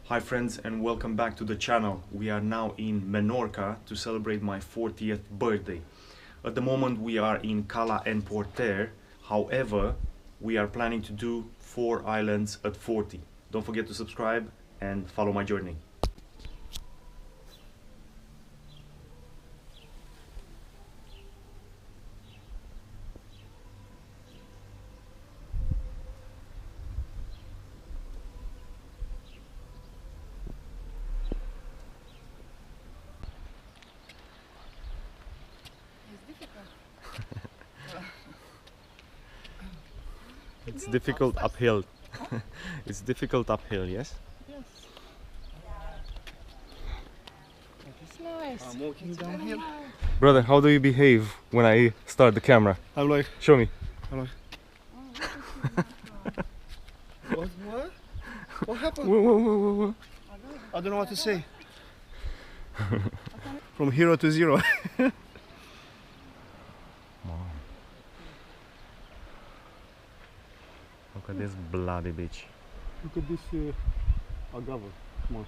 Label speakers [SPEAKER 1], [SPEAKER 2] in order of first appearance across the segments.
[SPEAKER 1] Hi friends, and welcome back to the channel. We are now in Menorca to celebrate my 40th birthday. At the moment we are in Cala and Porter. However, we are planning to do 4 islands at 40. Don't forget to subscribe and follow my journey. It's difficult uphill. It's difficult uphill, yes?
[SPEAKER 2] Yes. It's nice. I'm walking downhill.
[SPEAKER 1] Brother, how do you behave when I start the camera?
[SPEAKER 2] I'm like,
[SPEAKER 1] Show me.
[SPEAKER 2] I'm like. What? What happened?
[SPEAKER 1] Whoa.
[SPEAKER 2] I don't know what to say. From hero to zero.
[SPEAKER 1] Look at this bloody beach.
[SPEAKER 2] Look at this agave. Come on.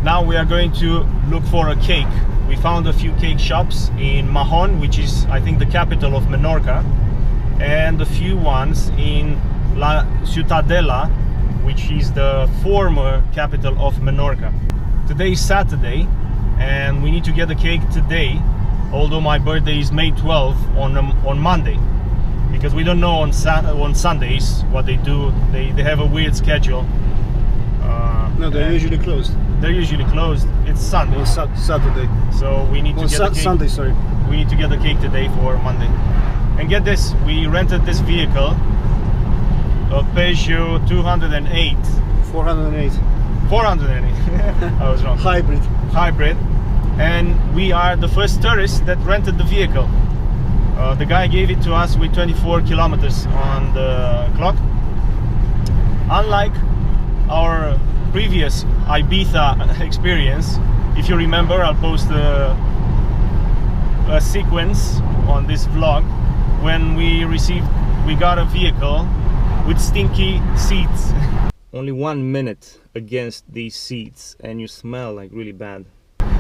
[SPEAKER 1] Now we are going to look for a cake. We found a few cake shops in Mahon, which is I think the capital of Menorca, and a few ones in La Ciutadella, which is the former capital of Menorca. Today is Saturday and we need to get the cake today, although my birthday is May 12th on Monday, because we don't know on Sundays what they do. They have a weird schedule.
[SPEAKER 2] No, they're usually closed.
[SPEAKER 1] They're usually closed. It's Sunday.
[SPEAKER 2] On Saturday.
[SPEAKER 1] So we need to get the cake.
[SPEAKER 2] Sunday, sorry.
[SPEAKER 1] We need to get the cake today for Monday. And get this, we rented this vehicle, a Peugeot 208.
[SPEAKER 2] 408.
[SPEAKER 1] 408. I was wrong.
[SPEAKER 2] Hybrid.
[SPEAKER 1] And we are the first tourists that rented the vehicle. The guy gave it to us with 24 kilometers on the clock. Unlike our previous Ibiza experience, if you remember, I'll post a sequence on this vlog when we got a vehicle with stinky seats. Only 1 minute against these seats and you smell like really bad.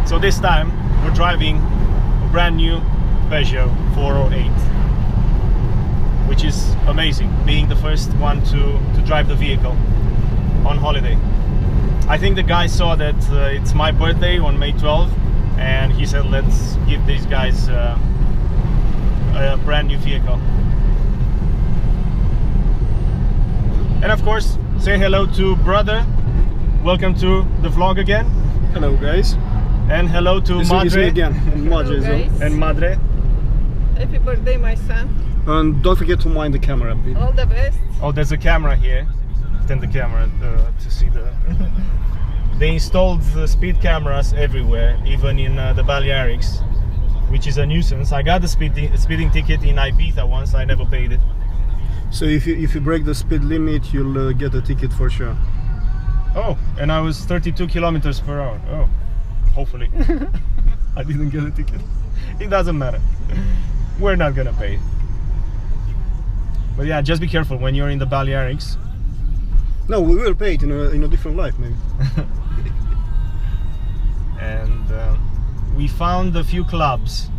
[SPEAKER 1] So this time we're driving a brand new Peugeot 408, which is amazing, being the first one to drive the vehicle on holiday. I think the guy saw that it's my birthday on May 12th and he said, let's give these guys a brand new vehicle. And of course, say hello to brother. Welcome to the vlog again.
[SPEAKER 2] Hello guys.
[SPEAKER 1] And hello to Madre.
[SPEAKER 2] Is me again. And Madre as well.
[SPEAKER 1] And Madre.
[SPEAKER 3] Happy birthday, my son.
[SPEAKER 2] And don't forget to mind the camera.
[SPEAKER 3] All the best.
[SPEAKER 1] Oh, there's a camera here. Turn the camera to see the... They installed the speed cameras everywhere, even in the Balearics, which is a nuisance. I got the speeding ticket in Ibiza once. I never paid it.
[SPEAKER 2] So if you break the speed limit, you'll get a ticket for sure.
[SPEAKER 1] Oh, and I was 32 kilometers per hour. Oh, hopefully. I didn't get a ticket. It doesn't matter. We're not gonna pay. But yeah, just be careful when you're in the Balearics.
[SPEAKER 2] No, we will pay it in a different life, maybe.
[SPEAKER 1] And we found a few clubs.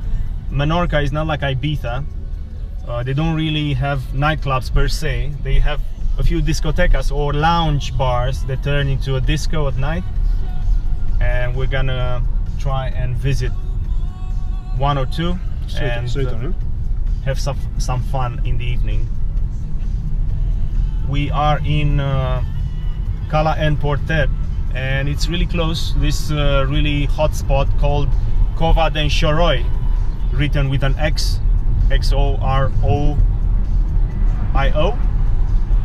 [SPEAKER 1] Menorca is not like Ibiza. They don't really have nightclubs per se. They have a few discotecas or lounge bars that turn into a disco at night. And we're gonna try and visit one or two and have some fun in the evening. We are in Cala and Portet, and it's really close. This really hot spot called Cova d'en Choroi, written with an X, X-O-R-O-I-O,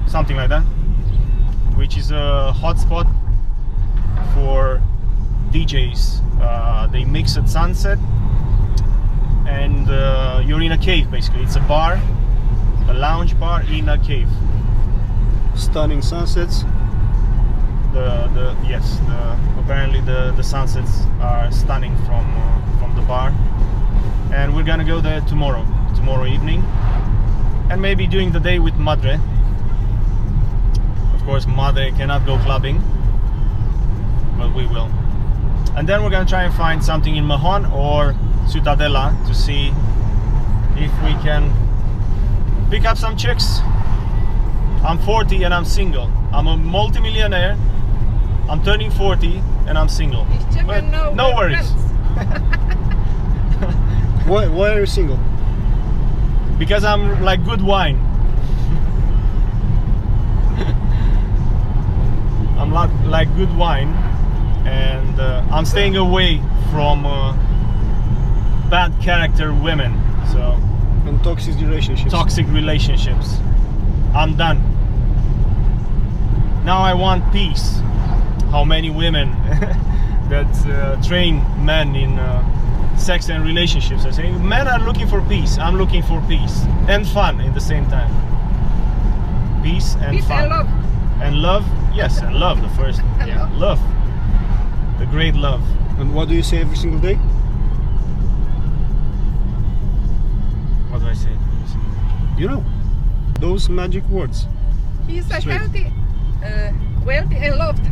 [SPEAKER 1] something like that, which is a hot spot for DJs. They mix at sunset, and you're in a cave basically. It's a bar, a lounge bar in a cave.
[SPEAKER 2] Stunning sunsets.
[SPEAKER 1] Apparently the sunsets are stunning from the bar, and we're gonna go there tomorrow evening, and maybe during the day with Madre. Of course, Madre cannot go clubbing, but we will. And then we're gonna try and find something in Mahon or Ciutadella to see if we can pick up some chicks. I'm 40 and I'm single. I'm a multimillionaire. I'm turning 40 and I'm single. But no worries.
[SPEAKER 2] Why are you single?
[SPEAKER 1] Because I'm like good wine. I'm like good wine, and I'm staying away from bad character women. So.
[SPEAKER 2] And toxic relationships.
[SPEAKER 1] Toxic relationships. I'm done. Now I want peace. How many women that train men in sex and relationships are saying men are looking for peace. I'm looking for peace and fun in the same time. Peace and fun.
[SPEAKER 3] And love.
[SPEAKER 1] And love, yes, and love, the first. Yeah, love. The great love.
[SPEAKER 2] And what do you say every single day?
[SPEAKER 1] What do I say?
[SPEAKER 2] You know, those magic words.
[SPEAKER 3] He's a healthy, wealthy and loved.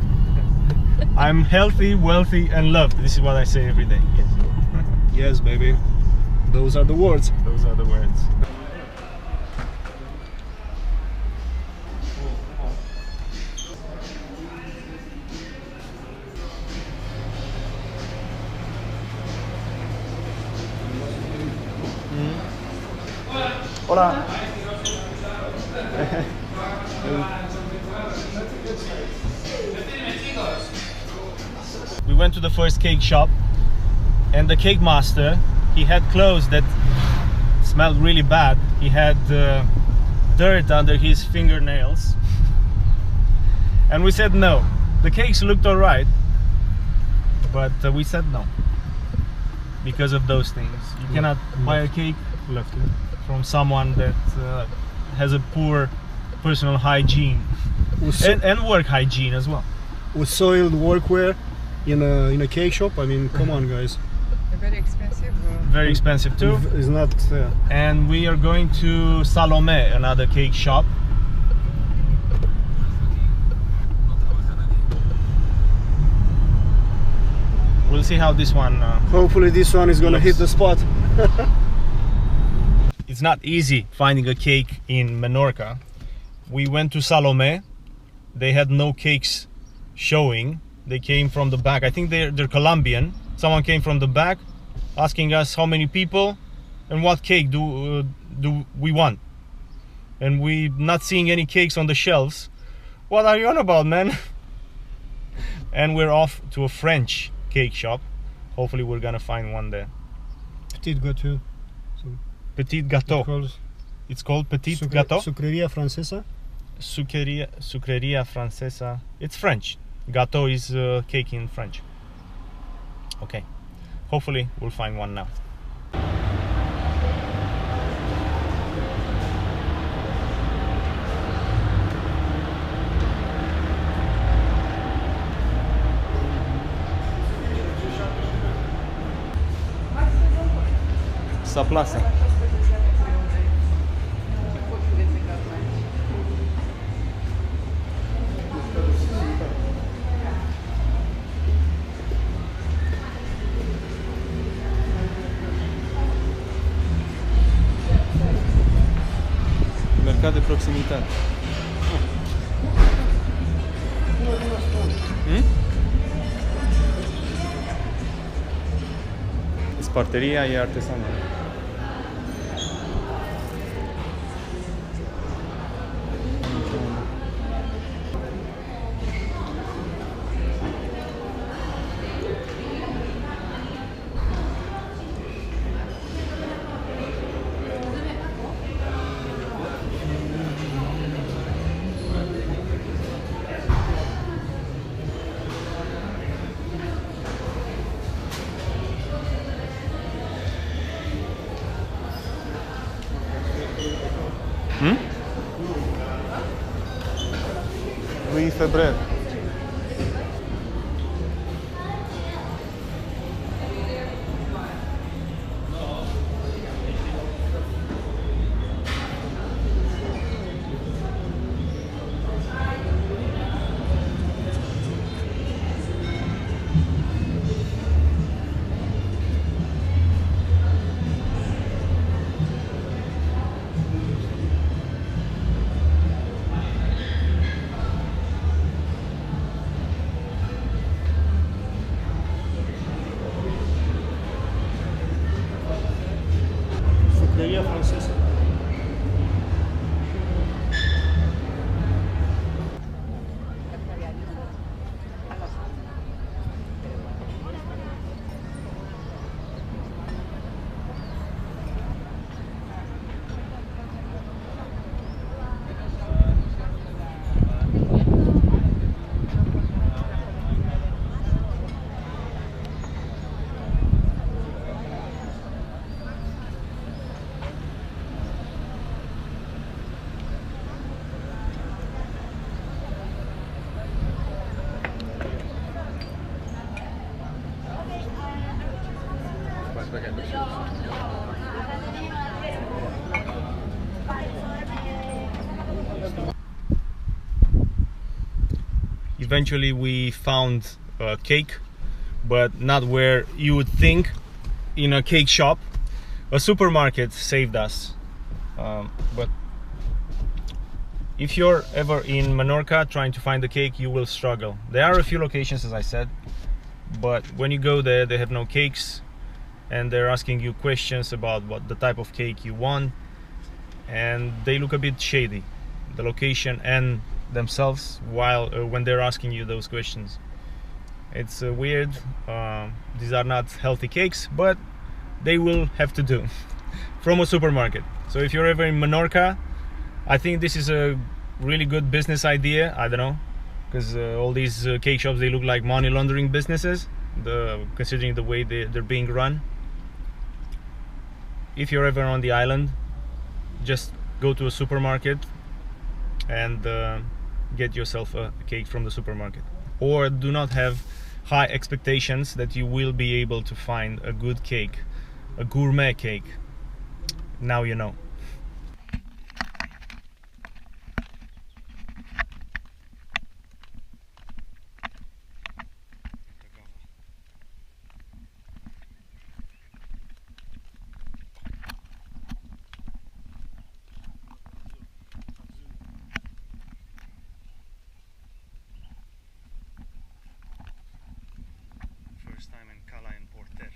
[SPEAKER 1] I'm healthy, wealthy and loved. This is what I say every day. Yes.
[SPEAKER 2] Yes, baby. Those are the words.
[SPEAKER 1] Those are the words. Hola. We went to the first cake shop, and the cake master, he had clothes that smelled really bad. He had dirt under his fingernails, and we said no. The cakes looked all right, but we said no because of those things. You cannot buy a cake from someone that has a poor personal hygiene and work hygiene as well.
[SPEAKER 2] With soiled workwear in a cake shop. I mean, come on, guys.
[SPEAKER 3] Very expensive.
[SPEAKER 1] Very expensive too.
[SPEAKER 2] It's not.
[SPEAKER 1] And we are going to Salome, another cake shop. We'll see how this one.
[SPEAKER 2] Hopefully, this one is gonna hit the spot.
[SPEAKER 1] It's not easy finding a cake in Menorca. We went to Salome. They had no cakes showing. They came from the back. I think they're Colombian. Someone came from the back asking us how many people and what cake do we want. And we not seeing any cakes on the shelves. What are you on about, man? And we're off to a French cake shop. Hopefully we're gonna find one there.
[SPEAKER 2] Petit gâteau.
[SPEAKER 1] Petit gâteau. It's called Petit Gâteau.
[SPEAKER 2] Sucreria francesa.
[SPEAKER 1] Sucreria francesa. It's French. Gâteau is cake in French. Okay. Hopefully we'll find one now. Sa plasă. mâncat de proximitate. Sparteria e artesană. Lui febrer.
[SPEAKER 2] Sucreria francesă.
[SPEAKER 1] Eventually we found a cake, but not where you would think, in a cake shop. A supermarket saved us. But if you're ever in Menorca trying to find a cake, you will struggle. There are a few locations, as I said, but when you go there, they have no cakes, and they're asking you questions about what the type of cake you want, and they look a bit shady, the location and themselves, while when they're asking you those questions. It's weird. These are not healthy cakes, but they will have to do from a supermarket. So if you're ever in Menorca, I think this is a really good business idea. I don't know, because all these cake shops, they look like money laundering businesses, considering the way they're being run. If you're ever on the island, just go to a supermarket and get yourself a cake from the supermarket. Or do not have high expectations that you will be able to find a good cake, a gourmet cake. Now you know. First time in Cala and Porter.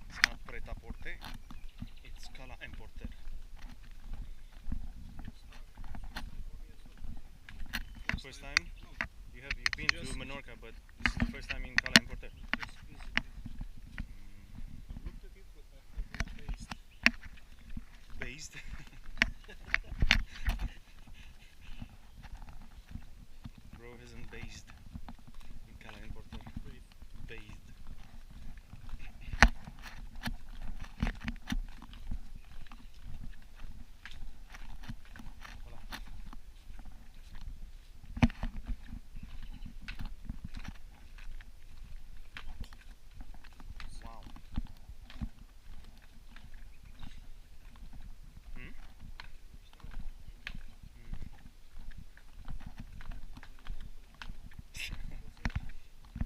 [SPEAKER 1] It's not Pret-a-Porter, it's Cala and Porter. First time? You've been to Menorca, but this is the first time in Cala and Porter. Based? Bro isn't based in Cala and Porter. Based. Wow.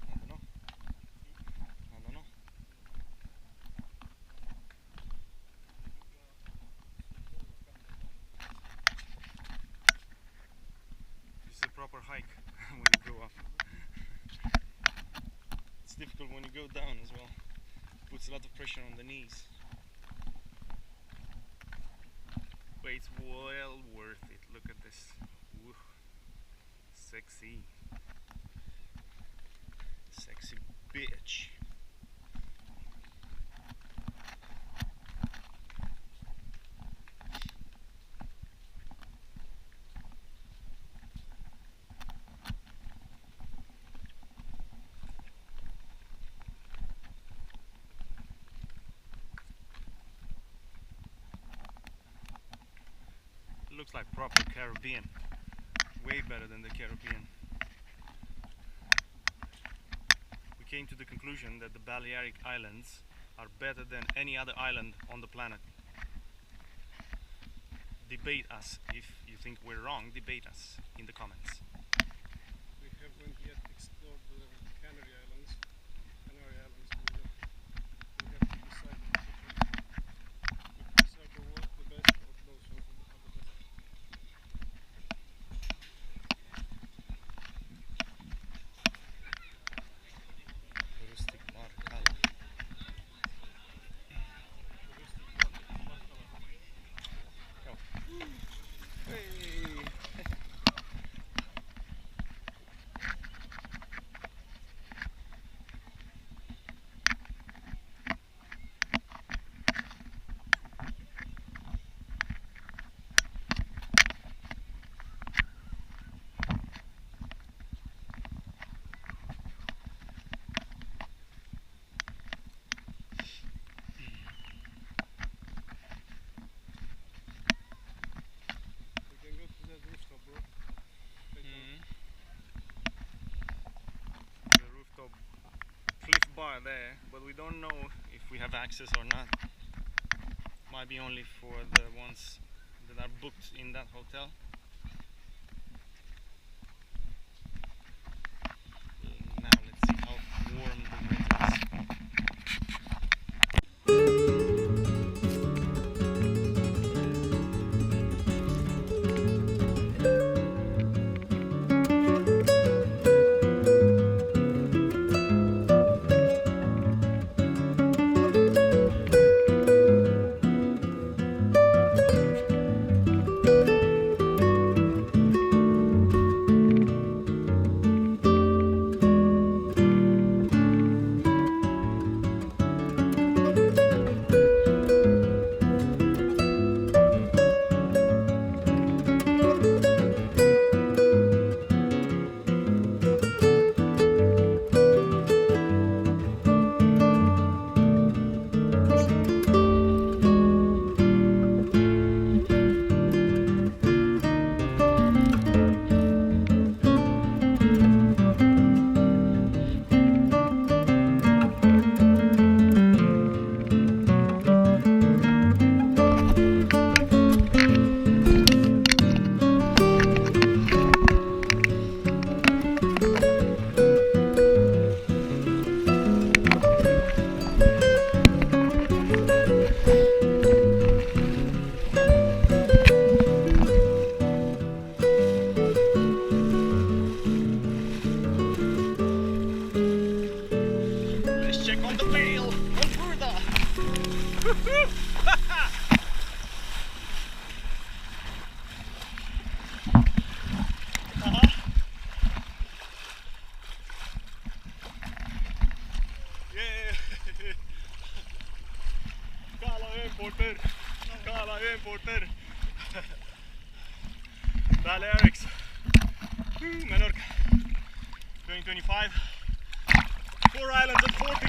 [SPEAKER 1] I don't know. proper hike when you go up. It's difficult when you go down as well. Puts a lot of pressure on the knees. But it's well worth it. Look at this. Woo. Sexy. Sexy bitch. Looks like proper Caribbean. Way better than the Caribbean. We came to the conclusion that the Balearic Islands are better than any other island on the planet. Debate us. If you think we're wrong, debate us in the comments.
[SPEAKER 2] We haven't yet explored the Canary Islands. We have to decide if these are the best or those ones are the best.
[SPEAKER 1] Cliff bar there, but we don't know if we have access or not. Might be only for the ones that are booked in that hotel. Now let's see how warm the water is. Balearics, Menorca, 2025, 4 islands at 40.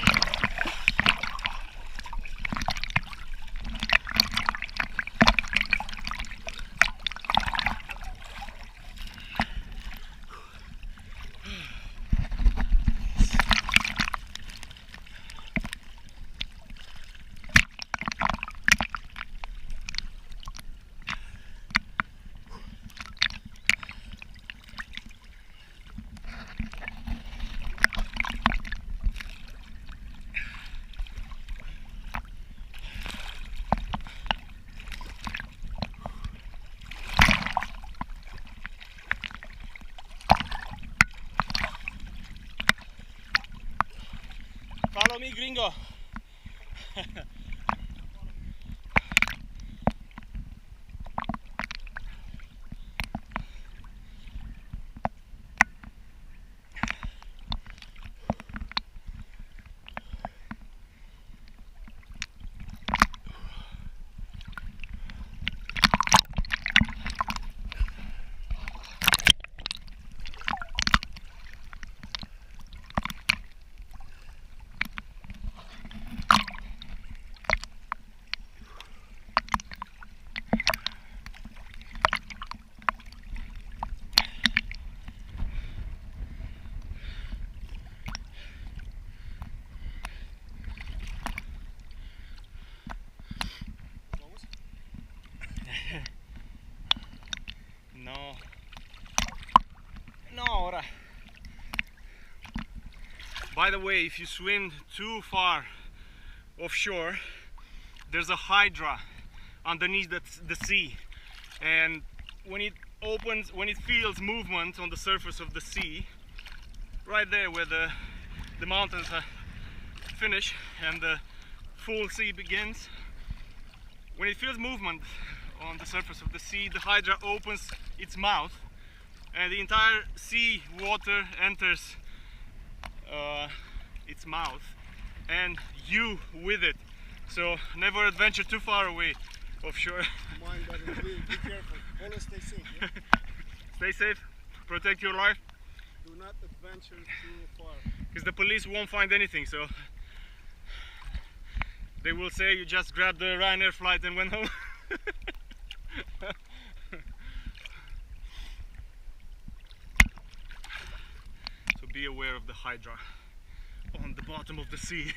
[SPEAKER 1] me, gringo. No, ora. By the way, if you swim too far offshore, there's a hydra underneath the sea, and when it opens, when it feels movement on the surface of the sea, right there where the mountains finish and the full sea begins, when it feels movement on the surface of the sea, the hydra opens its mouth and the entire sea water enters its mouth, and you with it. So never adventure too far away offshore.
[SPEAKER 2] Mind that, be careful. Always stay safe. Yeah?
[SPEAKER 1] Stay safe, protect your life.
[SPEAKER 2] Do not adventure too far.
[SPEAKER 1] Because the police won't find anything, so they will say you just grabbed the Ryanair flight and went home. So be aware of the hydra on the bottom of the sea.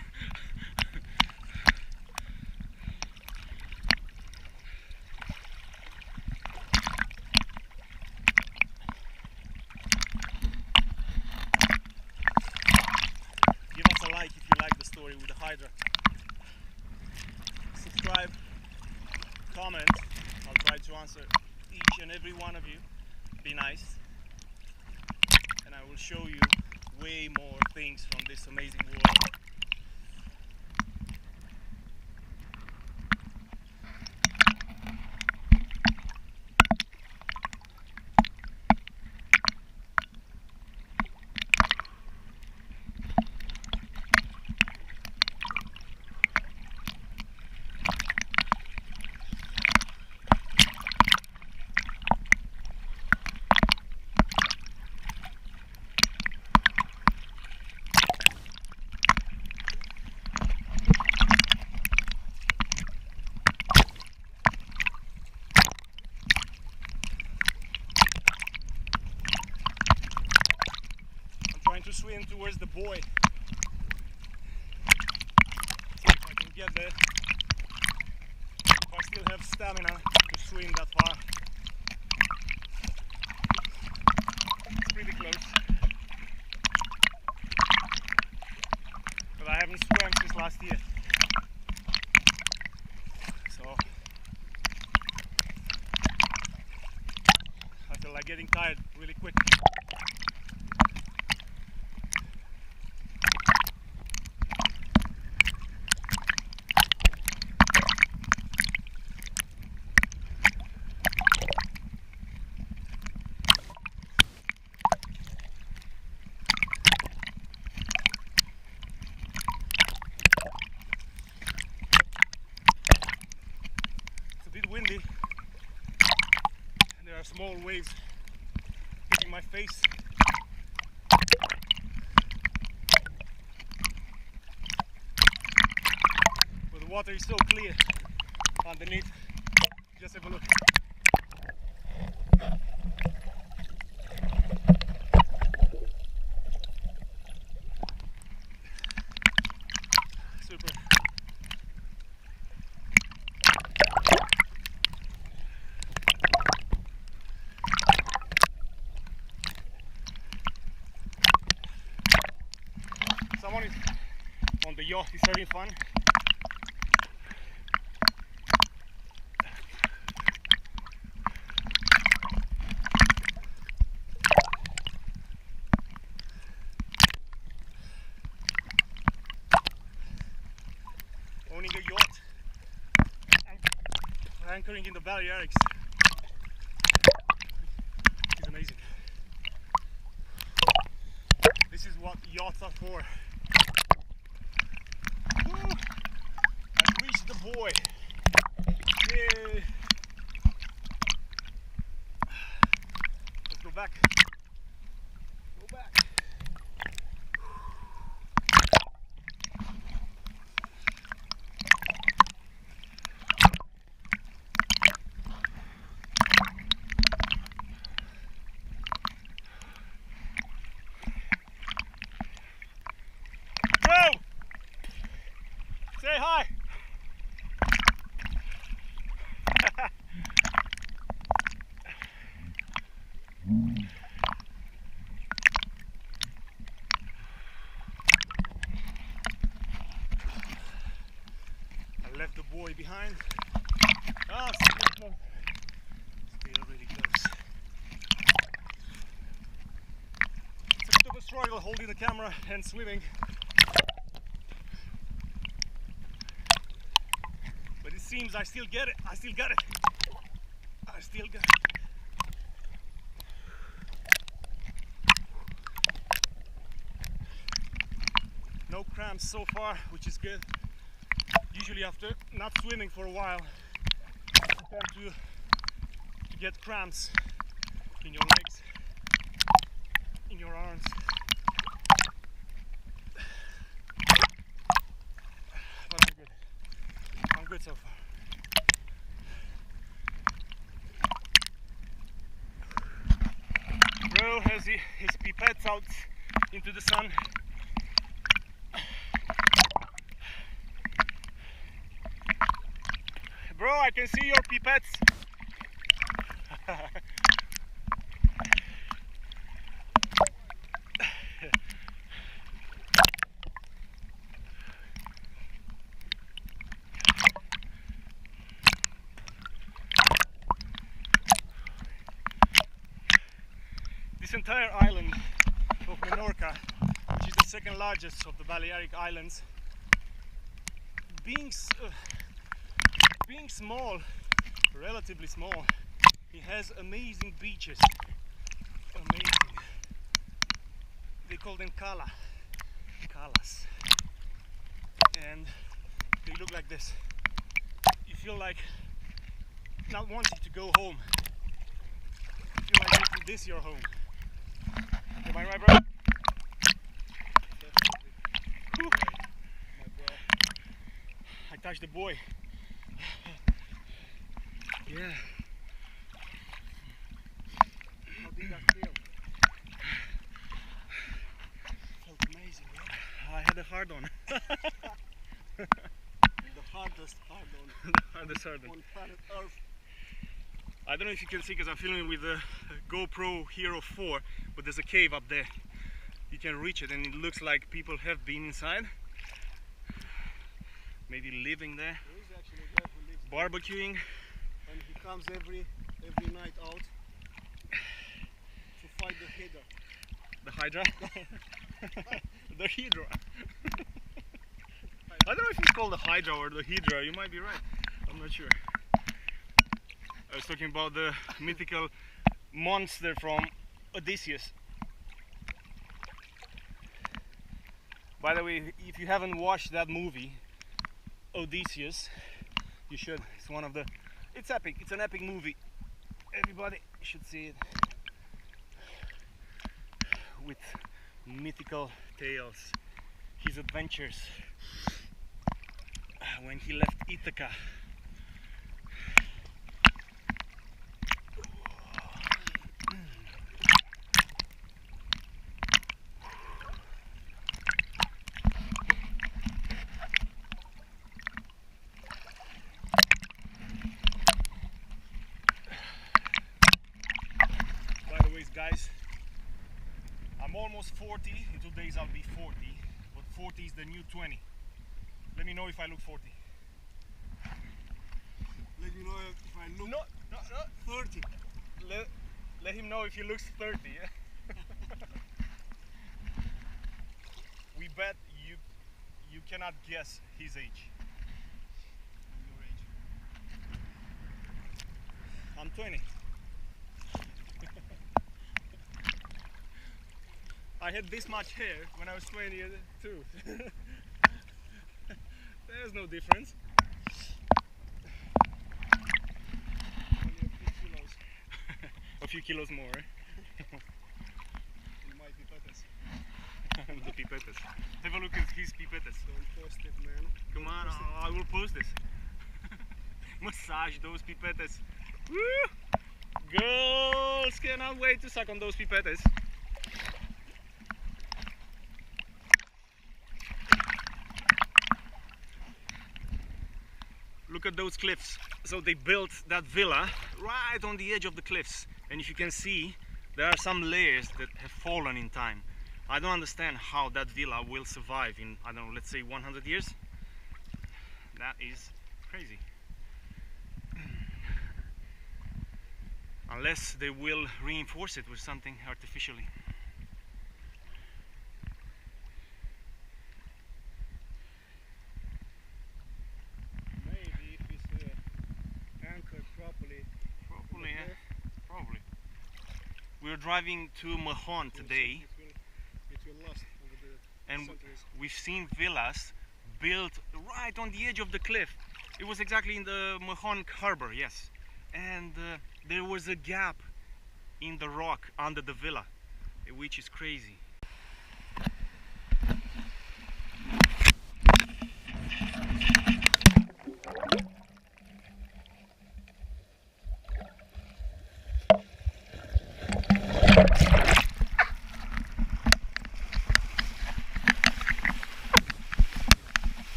[SPEAKER 1] Give us a like if you like the story with the hydra. Subscribe, comment. I'll try to answer each and every one of you. Be nice, and I will show you way more things from this amazing world. To swim towards the buoy. See if I can get there. If I still have stamina to swim that far. It's pretty close. But I haven't swum since last year. So I feel like getting tired really quick. Windy, and there are small waves hitting my face. But the water is so clear underneath. Just have a look. Super. Someone is on the yacht, is having fun. anchoring in the Balearics is amazing. This is what yachts are for. Woo! I've reached the buoy. Yay! Let's go back. Go back. Bro! Say hi! I left the buoy behind. Ah, still close. Still really close. It's a bit of a struggle holding the camera and swimming. But it seems I still get it. I still got it. I still got it. No cramps so far, which is good. Usually after not swimming for a while, you tend to get cramps in your legs, in your arms. But I'm good. I'm good so far. Bro has his pipettes out into the sun. Bro, I can see your pipettes. This entire island of Menorca, which is the second largest of the Balearic Islands, being small, relatively small, it has amazing beaches. Amazing. They call them calas. And they look like this. You feel like not wanting to go home. You feel like making this your home. Am I right, bro? Whew. I touched the buoy. Yeah.
[SPEAKER 2] How did that feel?
[SPEAKER 1] Felt amazing, yeah. I had a hard on.
[SPEAKER 2] The hardest hard on.
[SPEAKER 1] The hardest hard on.
[SPEAKER 2] On planet Earth.
[SPEAKER 1] I don't know if you can see because I'm filming with the GoPro Hero 4, but there's a cave up there. You can reach it and it looks like people have been inside. Maybe living there.
[SPEAKER 2] There is actually a guy who lives there,
[SPEAKER 1] Barbecuing.
[SPEAKER 2] and he comes every night out to fight the Hydra.
[SPEAKER 1] The Hydra? The Hydra. I don't know if it's called the Hydra or the Hydra, you might be right. I'm not sure. I was talking about the mythical monster from Odysseus. By the way, if you haven't watched that movie, Odysseus, you should. It's one of the... It's epic. It's an epic movie. Everybody should see it. With mythical tales, his adventures when he left Ithaca. Guys, I'm almost 40. In 2 days I'll be 40, but 40 is the new 20. Let me know if I look 40.
[SPEAKER 2] Let me know if I look
[SPEAKER 1] No.
[SPEAKER 2] 30.
[SPEAKER 1] Let him know if he looks 30. Yeah? We bet you cannot guess his age.
[SPEAKER 2] Your age.
[SPEAKER 1] I'm 20. I had this much hair when I was 20 too. There's no difference.
[SPEAKER 2] Only a few kilos
[SPEAKER 1] A few kilos more.
[SPEAKER 2] in my pipettes.
[SPEAKER 1] The pipettes. Have a look at his pipettes.
[SPEAKER 2] Don't post it, man.
[SPEAKER 1] Come on, I will post this. Massage those pipettes. Woo! Girls cannot wait to suck on those pipettes. Look at those cliffs. So they built that villa right on the edge of the cliffs, and if you can see, there are some layers that have fallen in time. I don't understand how that villa will survive in, I don't know, let's say 100 years. That is crazy. Unless they will reinforce it with something artificially.
[SPEAKER 2] Maybe if it's anchored properly.
[SPEAKER 1] Probably, yeah. Probably. We're driving to Mahon today,
[SPEAKER 2] It will last over the
[SPEAKER 1] and
[SPEAKER 2] centuries.
[SPEAKER 1] we've seen villas built right on the edge of the cliff. It was exactly in the Mahon harbor, yes. And there was a gap in the rock under the villa, which is crazy.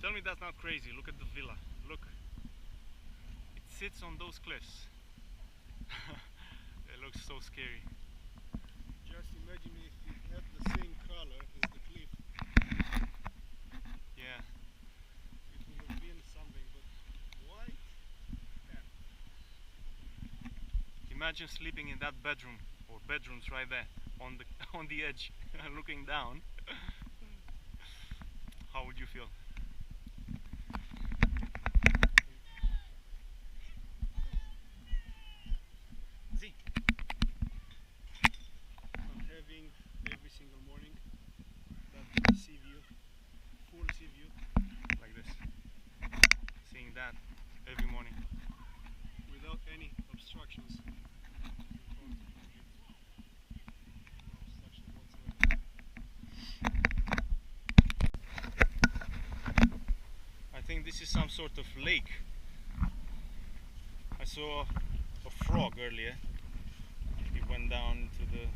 [SPEAKER 1] Tell me that's not crazy. Look at the villa. Look. It sits on those cliffs. It looks so scary.
[SPEAKER 2] Just imagine if it had the same color as the cliff.
[SPEAKER 1] Yeah.
[SPEAKER 2] It would have been something, but white?
[SPEAKER 1] Imagine sleeping in that bedroom, or bedrooms right there on the edge, looking down. How would you feel? See?
[SPEAKER 2] I'm having every single morning that sea view, full sea view.
[SPEAKER 1] Like this. Seeing that every morning.
[SPEAKER 2] Without any obstructions. No obstruction whatsoever.
[SPEAKER 1] I think this is some sort of lake. I saw a frog earlier. It went down to the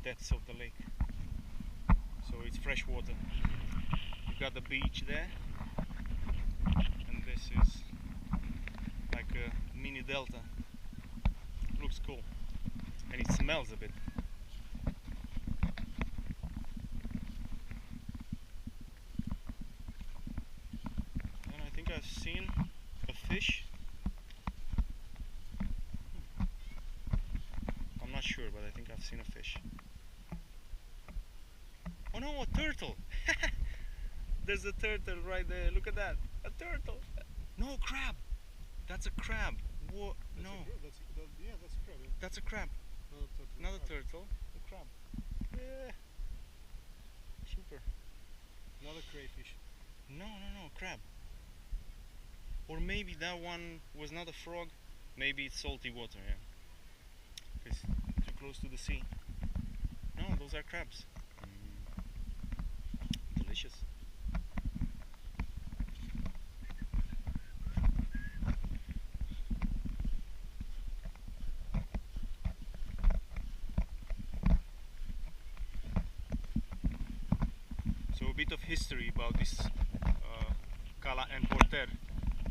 [SPEAKER 1] depths of the lake. So it's fresh water. You've got the beach there. And this is like a mini delta. Looks cool. And it smells a bit. And I think I've seen a fish. I'm not sure, but I think I've seen a fish. Oh no, a turtle! There's a turtle right there. Look at that. A turtle. No, crab. That's a crab. Whoa, no.
[SPEAKER 2] That's a crab. Yeah.
[SPEAKER 1] That's a crab. Not a turtle. A crab. Yeah. Super.
[SPEAKER 2] Another crayfish.
[SPEAKER 1] No, crab. Or maybe that one was not a frog. Maybe it's salty water, yeah. It's too close to the sea. No, those are crabs. Delicious. So a bit of history about this Cala and Porter.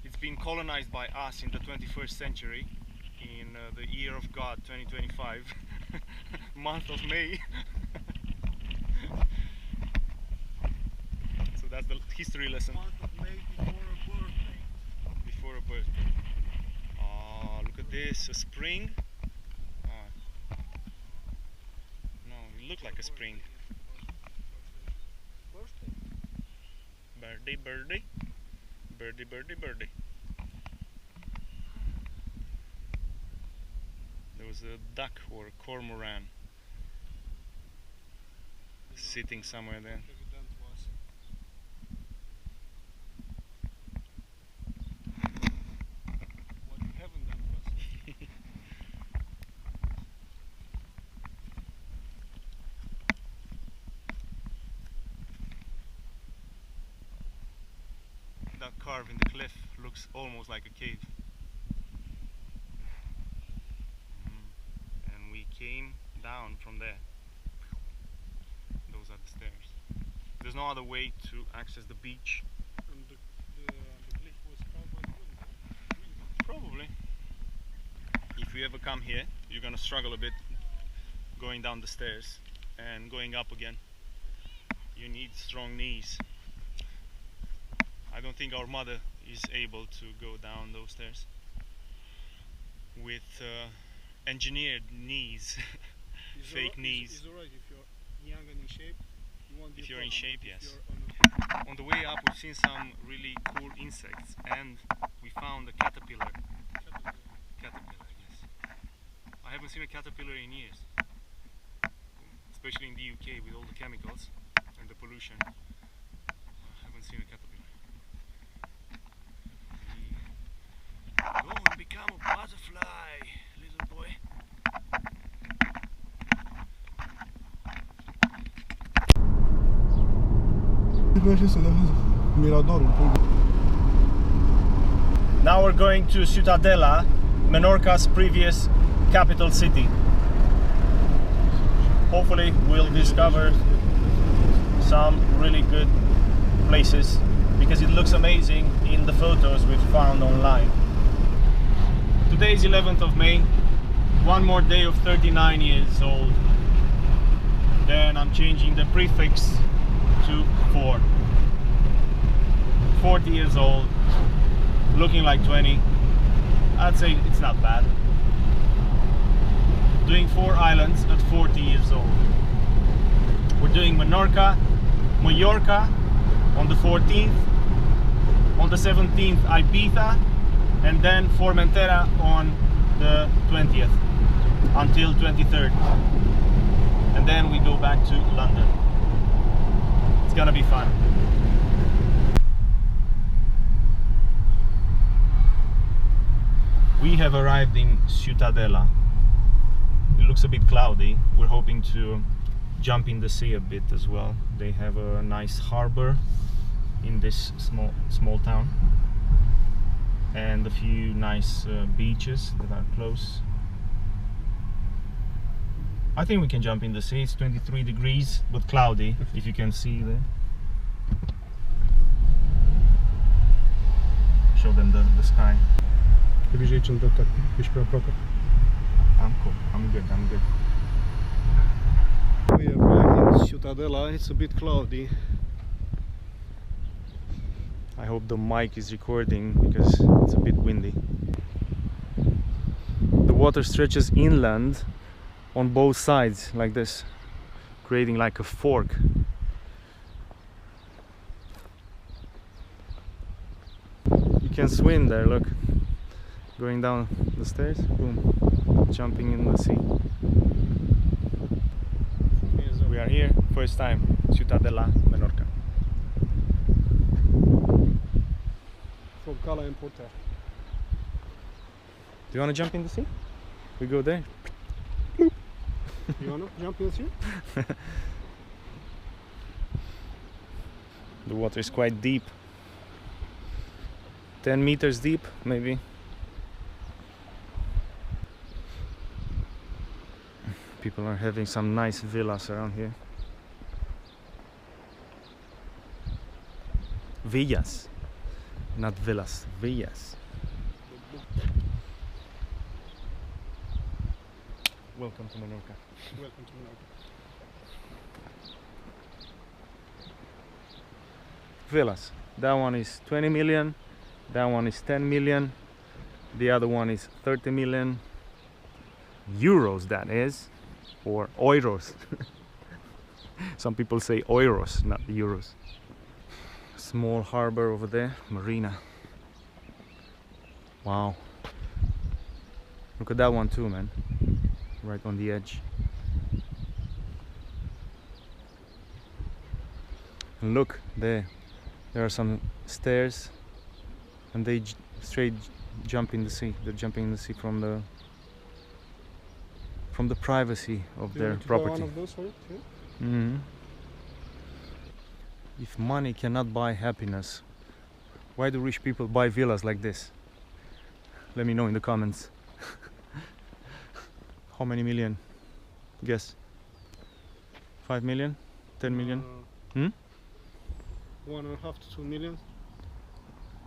[SPEAKER 1] It's been colonized by us in the 21st century, in the year of God 2025, month of May. So that's the history lesson.
[SPEAKER 2] Month of May before a birthday.
[SPEAKER 1] Before a birthday. Oh, look at this, a spring. No, it looked like a spring. Birdie, birdie. Birdie, birdie, birdie. There was a duck or a cormorant sitting somewhere there.
[SPEAKER 2] Evident was. What you haven't done was.
[SPEAKER 1] That carve in the cliff looks almost like a cave. And we came down from there. Those are the stairs. There's no other way to access the beach.
[SPEAKER 2] And the cliff was carved by the wind.
[SPEAKER 1] Probably. If you ever come here, you're gonna struggle a bit going down the stairs and going up again. You need strong knees. I don't think our mother is able to go down those stairs with engineered knees, fake knees.
[SPEAKER 2] It's alright if you're young and in shape. You won't be
[SPEAKER 1] If
[SPEAKER 2] a
[SPEAKER 1] you're in
[SPEAKER 2] problem.
[SPEAKER 1] shape,
[SPEAKER 2] If
[SPEAKER 1] yes.
[SPEAKER 2] you're
[SPEAKER 1] On the way up, we've seen some really cool insects, and we found a caterpillar. Caterpillar, yes. I haven't seen a caterpillar in years, especially in the UK with all the chemicals and the pollution. I haven't seen a caterpillar. Go and become a butterfly, little boy. Now we're going to Ciutadella, Menorca's previous capital city. Hopefully we'll discover some really good places because it looks amazing in the photos we've found online. Today is 11th of May, one more day of 39 years old. Then I'm changing the prefix to 4. 40 years old, looking like 20. I'd say it's not bad. Doing 4 islands at 40 years old. We're doing Menorca, Mallorca on the 14th, on the 17th Ibiza, and then Formentera on the 20th until 23rd. And then we go back to London. It's gonna be fun. We have arrived in Ciutadella. It looks a bit cloudy. We're hoping to jump in the sea a bit as well. They have a nice harbor in this small town, and a few nice beaches that are close. I think we can jump in the sea. It's 23 degrees but cloudy, if you can see there. Show them the sky.
[SPEAKER 2] Bliżej czym to tak byś proper.
[SPEAKER 1] I'm cool. I'm good. I'm good.
[SPEAKER 2] We arrived in Ciutadella. It's a bit cloudy.
[SPEAKER 1] I hope the mic is recording because it's a bit windy. The water stretches inland on both sides like this, creating like a fork. You can swim there, look. Going down the stairs, boom, jumping in the sea. We are here, first time, Ciutadella, Menorca.
[SPEAKER 2] From Cala and Porter.
[SPEAKER 1] Do you want to jump in the sea? We go there.
[SPEAKER 2] You wanna jump in the sea?
[SPEAKER 1] The water is quite deep. 10 meters deep, maybe. People are having some nice villas around here. Villas, not villas, villas. Welcome to Menorca.
[SPEAKER 2] Welcome to Menorca.
[SPEAKER 1] Villas. That one is 20 million, that one is 10 million, the other one is 30 million euros, that is, or euros. Some people say euros, not euros. Small harbor over there, marina. Wow. Look at that one too, man. Right on the edge. And look, there are some stairs, and they straight jump in the sea. They're jumping in the sea from the privacy of their property.
[SPEAKER 2] One of those for it? Yeah?
[SPEAKER 1] Mm-hmm. If money cannot buy happiness, why do rich people buy villas like this? Let me know in the comments. How many million? Guess. 5 million? 10 million?
[SPEAKER 2] 1.5 to 2 million.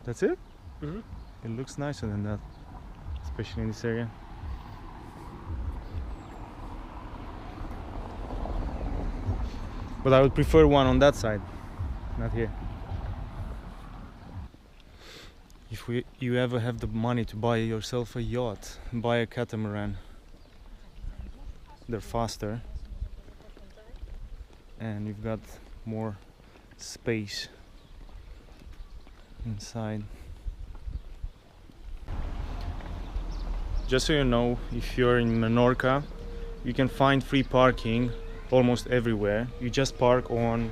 [SPEAKER 1] That's it?
[SPEAKER 2] Mm-hmm.
[SPEAKER 1] It looks nicer than that, especially in this area. But I would prefer one on that side, not here. If you ever have the money to buy yourself a yacht, buy a catamaran. They're faster and you've got more space inside. Just so you know, if you're in Menorca, you can find free parking almost everywhere. You just park on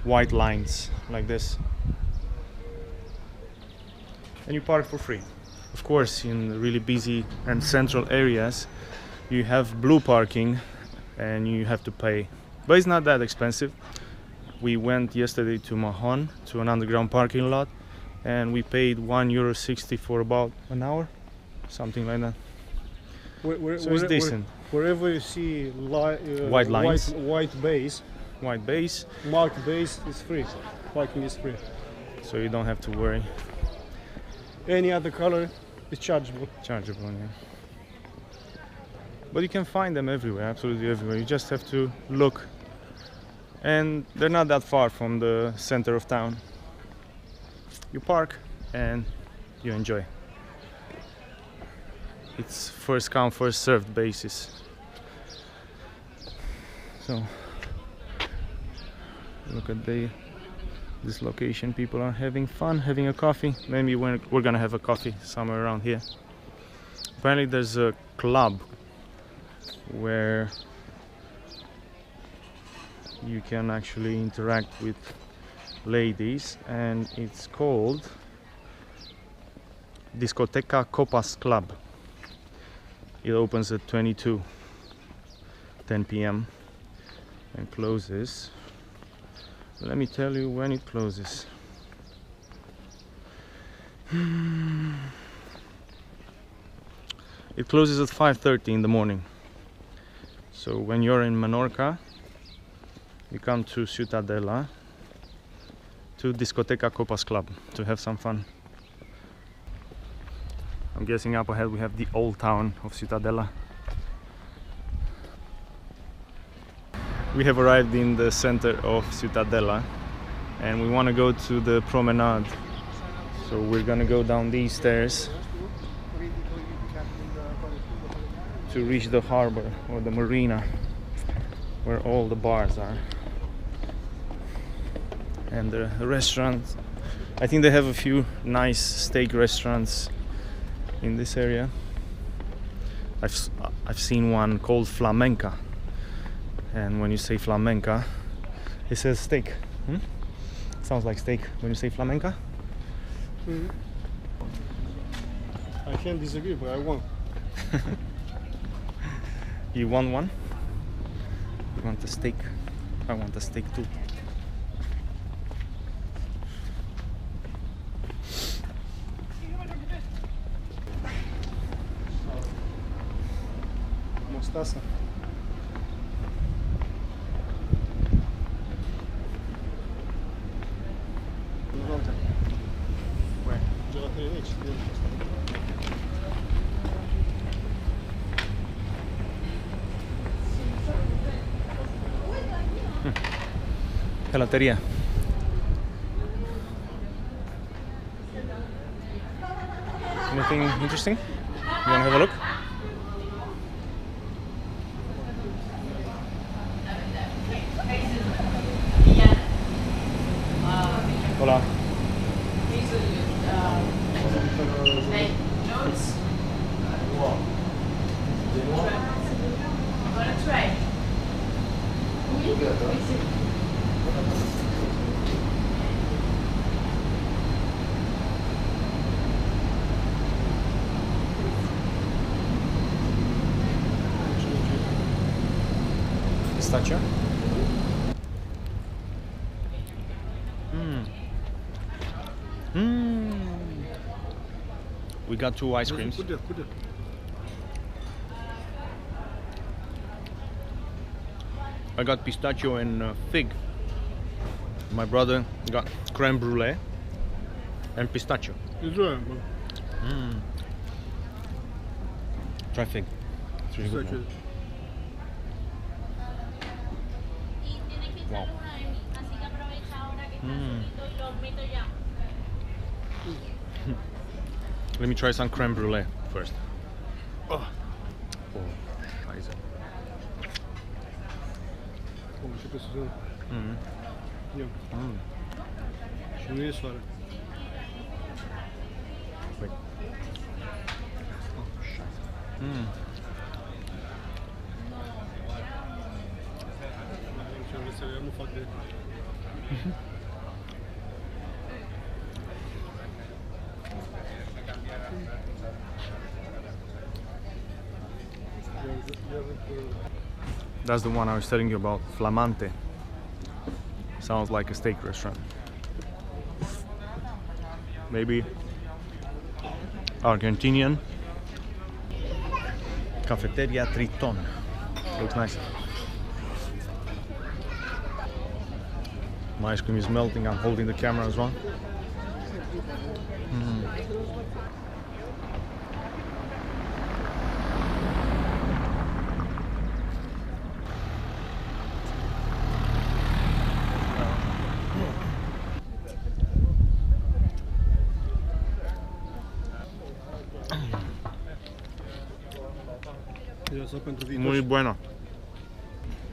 [SPEAKER 1] white lines like this and you park for free. Of course, in really busy and central areas you have blue parking and you have to pay, but it's not that expensive. We went yesterday to Mahon, to an underground parking lot, and we paid €1.60 for about an hour, something like that. So it's decent.
[SPEAKER 2] Wherever you see
[SPEAKER 1] white lines,
[SPEAKER 2] white base, marked base is free. Parking is free.
[SPEAKER 1] So you don't have to worry.
[SPEAKER 2] Any other color is chargeable.
[SPEAKER 1] Chargeable, yeah. But you can find them everywhere, absolutely everywhere. You just have to look. And they're not that far from the center of town. You park and you enjoy. It's first come, first served basis. So look at this location. People are having fun, having a coffee. Maybe we're gonna have a coffee somewhere around here. Apparently there's a club where you can actually interact with ladies, and it's called Discoteca Copas Club. It opens at 10 p.m. and closes. Let me tell you when it closes. It closes at 5:30 in the morning. So when you're in Menorca, you come to Ciutadella, to Discoteca Copas Club to have some fun. I'm guessing up ahead we have the old town of Ciutadella. We have arrived in the center of Ciutadella and we want to go to the promenade. So we're gonna go down these stairs to reach the harbor or the marina where all the bars are and the restaurants. I think they have a few nice steak restaurants in this area. I've seen one called Flamenca, and when you say Flamenca it says steak. Sounds like steak when you say Flamenca.
[SPEAKER 2] I can't disagree, but I won.
[SPEAKER 1] You want one? You want a steak? I want a steak too.
[SPEAKER 2] Mostaza.
[SPEAKER 1] Where?
[SPEAKER 2] Gelateria aici.
[SPEAKER 1] Gelateria. Anything interesting? You wanna have a look? Hola. pistachio. We got 2 ice creams.
[SPEAKER 2] Kurde.
[SPEAKER 1] I got pistachio and fig. My brother got creme brulee and pistachio. Try fig. It's really good. Man. Wow. Let me try some creme brulee first. Oh, nice.
[SPEAKER 2] Începe să zău. Ia. Și nu e soare.
[SPEAKER 1] Wait.
[SPEAKER 2] Eu nu fac de...
[SPEAKER 1] That's the one I was telling you about, Flamante. Sounds like a steak restaurant. Maybe Argentinian. Cafeteria Triton. Looks nice. My ice cream is melting. I'm holding the camera as well. Muy bueno.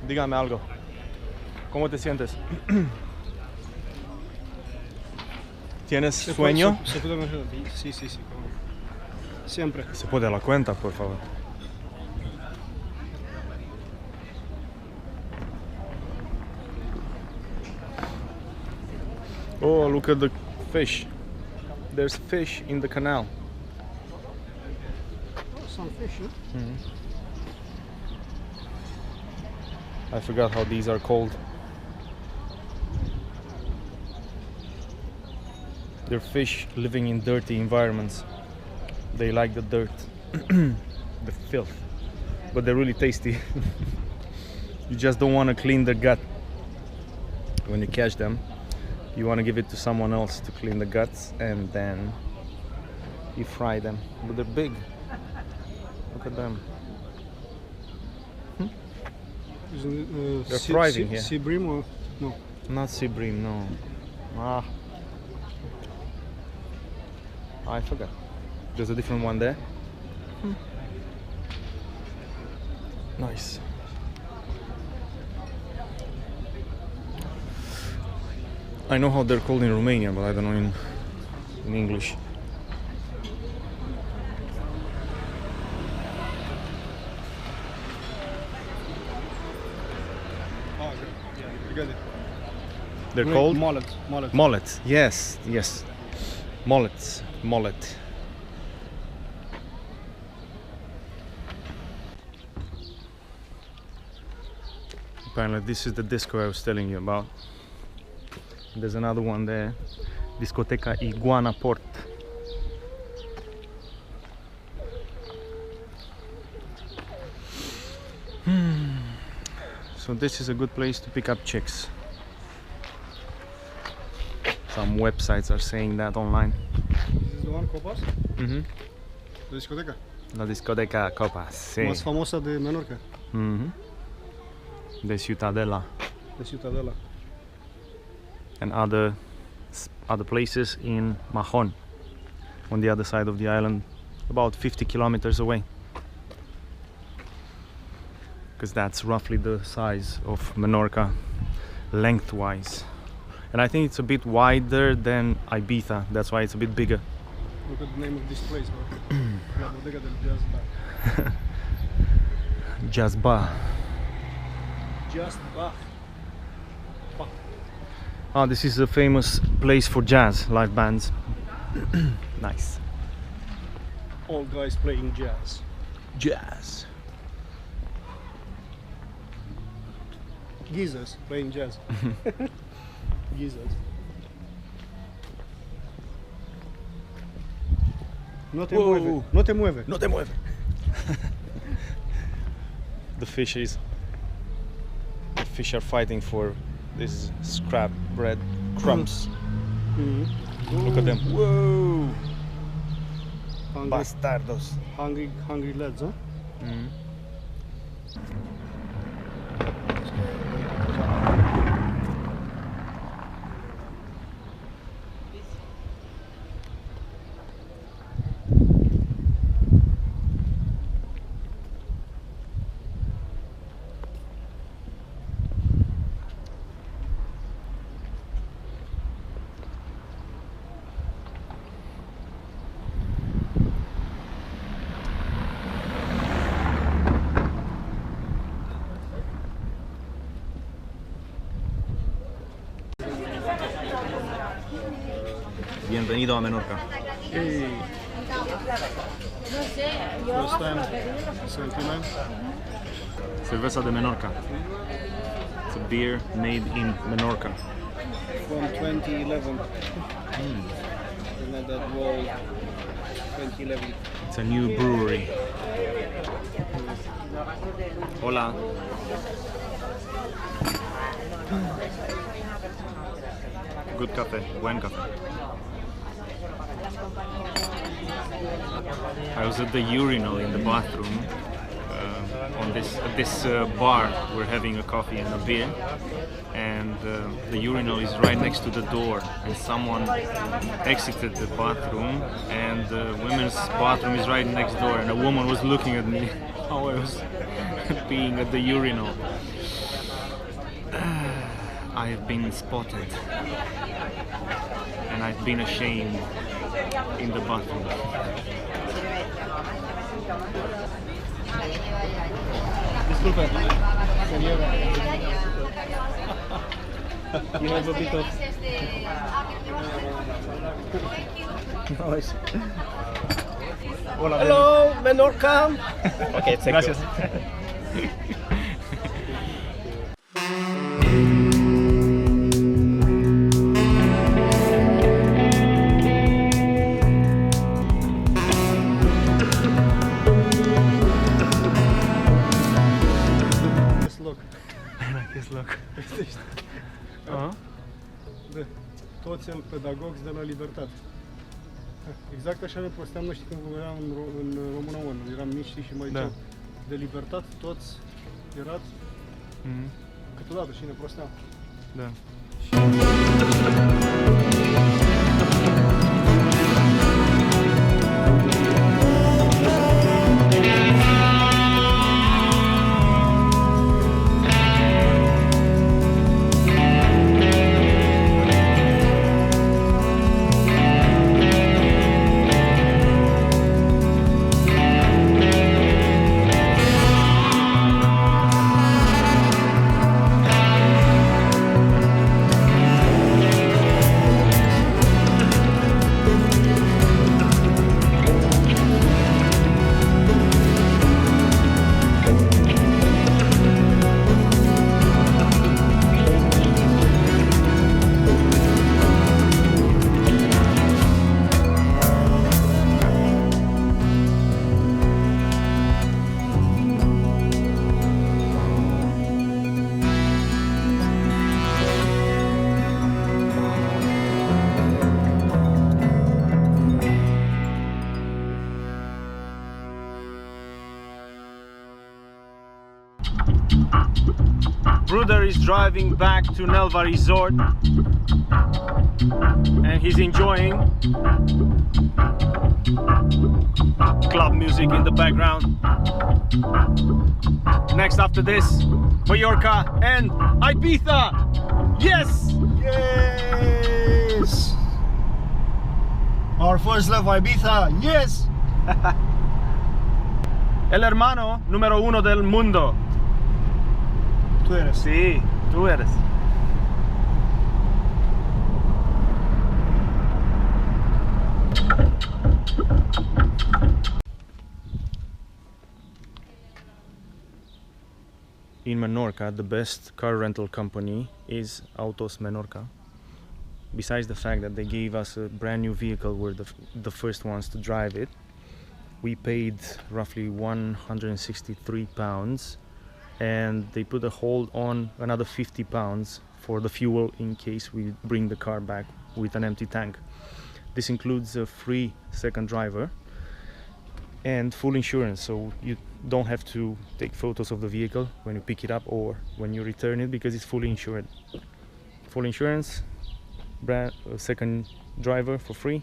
[SPEAKER 1] Dígame algo. ¿Cómo te sientes? ¿Tienes sueño?
[SPEAKER 2] Se puede imaginar. Sí. Siempre.
[SPEAKER 1] Se puede la cuenta, por favor. Oh, look at the fish. There's fish in the canal.
[SPEAKER 2] Some fish, huh?
[SPEAKER 1] I forgot how these are called. They're fish living in dirty environments. They like the dirt, the filth, but they're really tasty. You just don't want to clean the gut. When you catch them, you want to give it to someone else to clean the guts, and then you fry them. But they're big. Look at them. They're thriving here.
[SPEAKER 2] Sea bream or no?
[SPEAKER 1] Not sea bream, no. I forgot. There's a different one there. Nice. I know how they're called in Romania, but I don't know in English. They're called
[SPEAKER 2] Mullet.
[SPEAKER 1] mullets. Yes. Mullets. Mullet. Apparently this is the disco I was telling you about. There's another one there. Discoteca Iguana Port. So this is a good place to pick up chicks. Some websites are saying that online.
[SPEAKER 2] This is the one, Copas? La discoteca?
[SPEAKER 1] La discoteca Copas, sí.
[SPEAKER 2] Más famosa de Menorca.
[SPEAKER 1] De Ciutadella.
[SPEAKER 2] De Ciutadella.
[SPEAKER 1] And other places in Mahon, on the other side of the island, about 50 kilometers away. Because that's roughly the size of Menorca, lengthwise. And I think it's a bit wider than Ibiza, that's why it's a bit bigger.
[SPEAKER 2] Look at the name of this place, La Bodega del Jazz Bar.
[SPEAKER 1] Jazz Bar.
[SPEAKER 2] Jazz Bar.
[SPEAKER 1] Oh, this is a famous place for jazz, live bands. Nice.
[SPEAKER 2] All guys playing jazz.
[SPEAKER 1] Jazz.
[SPEAKER 2] geezers playing jazz. Geezers. No te mueve. No te mueve.
[SPEAKER 1] No te mueve. The fish are fighting for this scrap bread crumbs. Look at them. Whoa!
[SPEAKER 2] Hungry,
[SPEAKER 1] Bastardos.
[SPEAKER 2] hungry lads, huh?
[SPEAKER 1] Bienvenido a Menorca.
[SPEAKER 2] Hey. First time, 79.
[SPEAKER 1] Cerveza de Menorca. It's a beer made in Menorca.
[SPEAKER 2] From 2011. And then that wall, 2011.
[SPEAKER 1] It's a new brewery. Hola. Good cafe, buen cafe. I was at the urinal in the bathroom at this bar. We're having a coffee and a beer, and the urinal is right next to the door, and someone exited the bathroom, and the women's bathroom is right next door, and a woman was looking at me how I was peeing at the urinal. I have been spotted, and I've been ashamed in the bathroom.
[SPEAKER 2] Disculpe, señora. You have a bit of noise.
[SPEAKER 1] Hola.
[SPEAKER 2] Hello, Menorca.
[SPEAKER 1] Okay, gracias. Loc.
[SPEAKER 2] De toți sunt pedagogi de la Libertate. Exact așa ne posteam noi, știi, când eram în Româna 1, eram mici, știi, și mai ziceam de Libertate, toți erați câteodată și ne posteam.
[SPEAKER 1] Da. Bruder is driving back to Nelva Resort and he's enjoying club music in the background. Next after this, Mallorca and Ibiza! Yes!
[SPEAKER 2] Yes! Our first love, Ibiza, yes!
[SPEAKER 1] El hermano número uno del mundo.
[SPEAKER 2] Tu eres.
[SPEAKER 1] Sí, tú eres. in Menorca, the best car rental company is Autos Menorca. Besides the fact that they gave us a brand new vehicle, we're the first ones to drive it. We paid roughly 163 pounds, and they put a hold on another 50 pounds for the fuel in case we bring the car back with an empty tank. This includes a free second driver and full insurance, so you don't have to take photos of the vehicle when you pick it up or when you return it, because it's fully insured. Full insurance, second driver for free,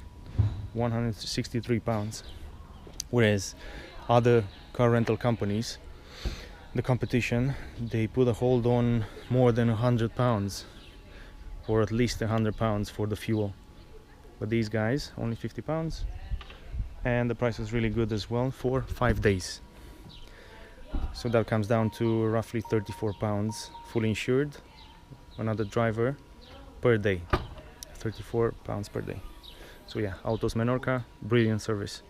[SPEAKER 1] 163 pounds. Whereas other car rental companies, the competition, they put a hold on more than 100 pounds, or at least 100 pounds for the fuel. But these guys, only 50 pounds, and the price is really good as well for 5 days. So that comes down to roughly 34 pounds, fully insured, another driver per day, 34 pounds per day. So yeah, Autos Menorca, brilliant service.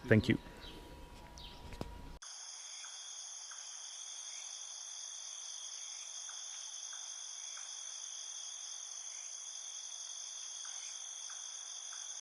[SPEAKER 1] Thank you.